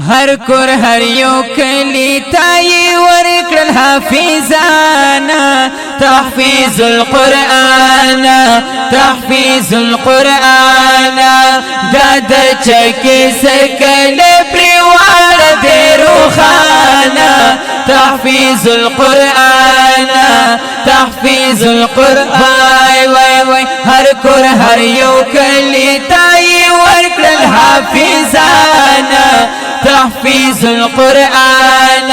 هر کور هر یو کلی تای ورکل حافظانا تحفیظ القرآن تحفیظ القرآن داد چکی سکل پریوار دی روخانا تحفیظ القرآن تحفیظ القرآن وای هر کور هر یو کلی تای ورکل حافظانا تحفيظ القرآن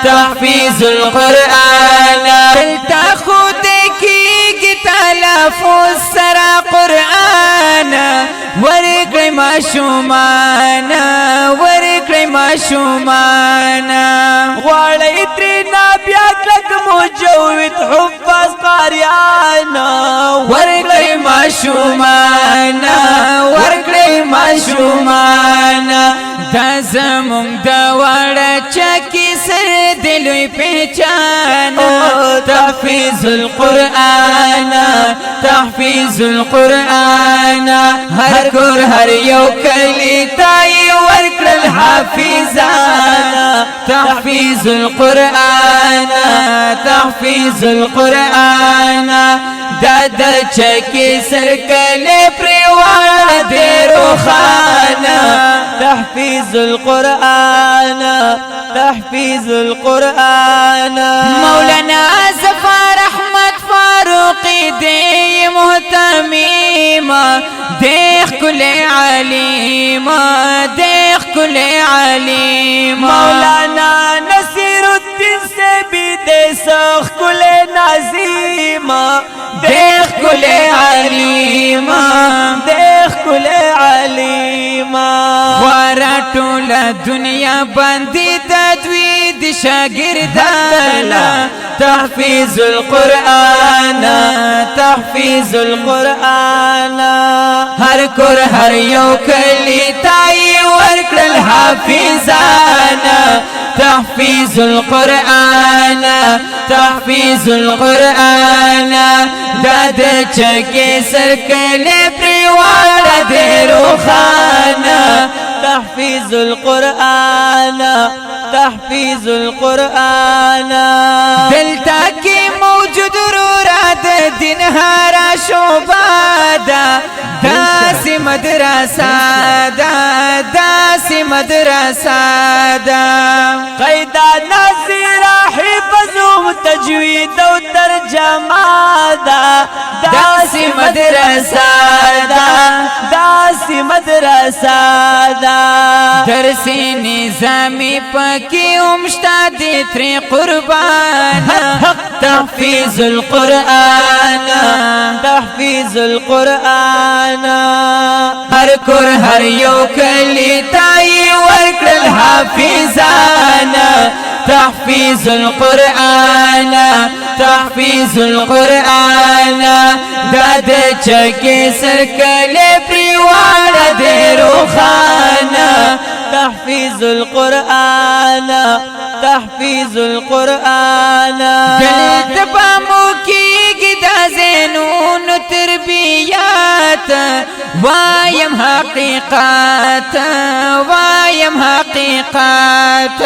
تحفيظ القرآن تاخد کی تلفظ سرا قرآن ورکړی ماشومانا ورکړی ماشومانا غواړی ترنا بیا کلک مجوید حفظ قاریانا ورکړی ماشومانا ورکړی ماشومانا دا زمونږ د واړه چکی سر دلوی پہچانا تحفیظ القرآن تحفیظ القرآن هر کور هر یو کلی تای ورکړل حافظانا تحفیظ القرآن تحفیظ القرآن دا د چکی سر کلی پریوار دی روخانا تحفيظ القرآن تحفيظ القرآن مولانا ظفر احمد فاروقی دی محتمیم دیخ کل علیم دیخ کل علیم مولانا نصیر الدین سے بھی دے سخ کل نازیم دیخ کل علیم دیخ کل علیم وارا ټول دنیا باندې تدوید شاګردانا تحفیظ القرآن تحفیظ القرآن هر کور هر یو کلی تای ورکړل حافظانا تحفیظ القرآن تحفیظ القرآن داد چکی سر کلی پریوار دی روخانا تحفيظ القرآن تحفيظ القرآن دلتا کی موجود روراد دن ہارا شعبادا داسی مدرسہ دا داسی مدرسہ دا قیدا نظیرہ حفظم تجوید و ترجمہ دا داسی مدرسہ دا داسی مدرسہ دا درسی نظامی پاکی امشتا دی تری قربانا تحفیظ القرآن تحفیظ القرآن ہر کور ہر یو کلی تای ورکړل حافظانا تحفیظ القرآن تحفیظ القرآن داد چکی سر کلی پریوار دی روخانا تحفيظ القرآن تحفيظ القرآن دلت بامو کی دا زینون تربیات وایم حقیقات وایم حقیقات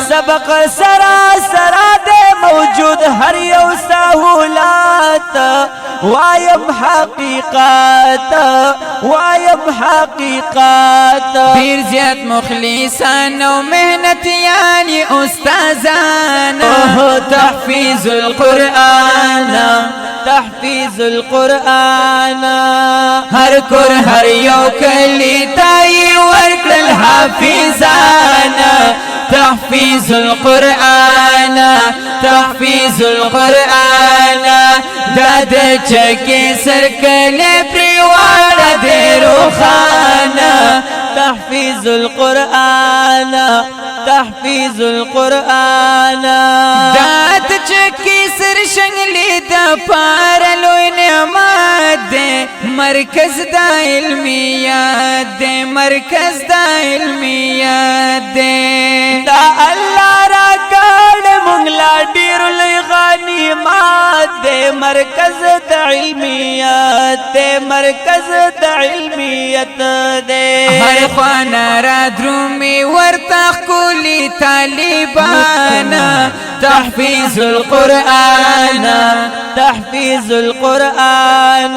سبق سرا دے موجود ہر یو سہولات وایم حقیقات وایم حقیقات دیر زیاد مخلصان و محنتیان استازان تحفیظ القرآن تحفیظ القرآن ہر کور ہر یو کلی تای ورکړل حافظانا تحفیظ القرآن تحفیظ القرآن داد چکی سر کلی پریوار دی روخانا تحفيظ القرآن تحفيظ القرآن داد چکی سر شنگلی دا پارلوی نعمت دے مرکز دا علمیات دے مرکز دا علمیات دے دا اللہ را کار مونگلا ډیر لوی غنیمت تعلیمات دے مرکز د علمیت دے مرکز د علمیت دے هر خوانا را درومی ورتخ کولی طالبانا تحفیظ القرآن تحفیظ القرآن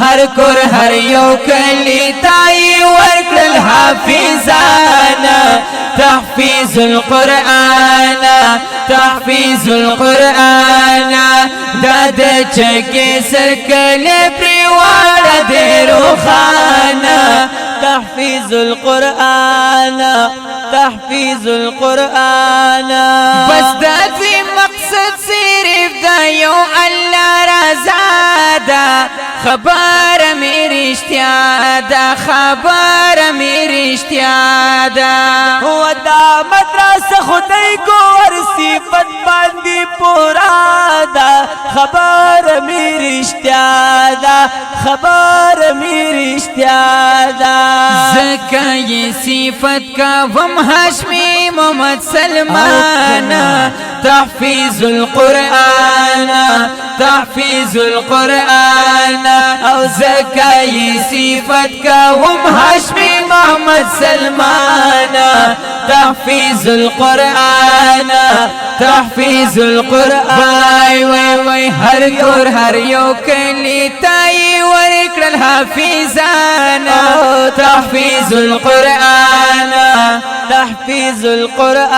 هر کور هر یو کلی تائی ورکل حافظانا تحفیظ القرآن تحفیظ القرآن داد چکی سرکل پریوار دے روخانا تحفیظ القرآن تحفیظ القرآن بس دادی مقصد صرف دا یو اللہ رضا دا خبر میری اشتیادا خبر میری اشتیادا ودا مدرسه خدای کو ور صفت باندې پورا دا خبر میری اشتیادا خبر میری اشتیادا زکای صفت کا وم ہاشمی محمد سلمان تحفیظ القرآن تحفیظ القرآن او زکای صفت کا وم ہاشمی محمد سلمان تحفیظ القرآن تحفیظ القرآن وی وی ہر کور ہر یو کلی تائی ورکل حافظانا تحفیظ القرآن تحفیظ القرآن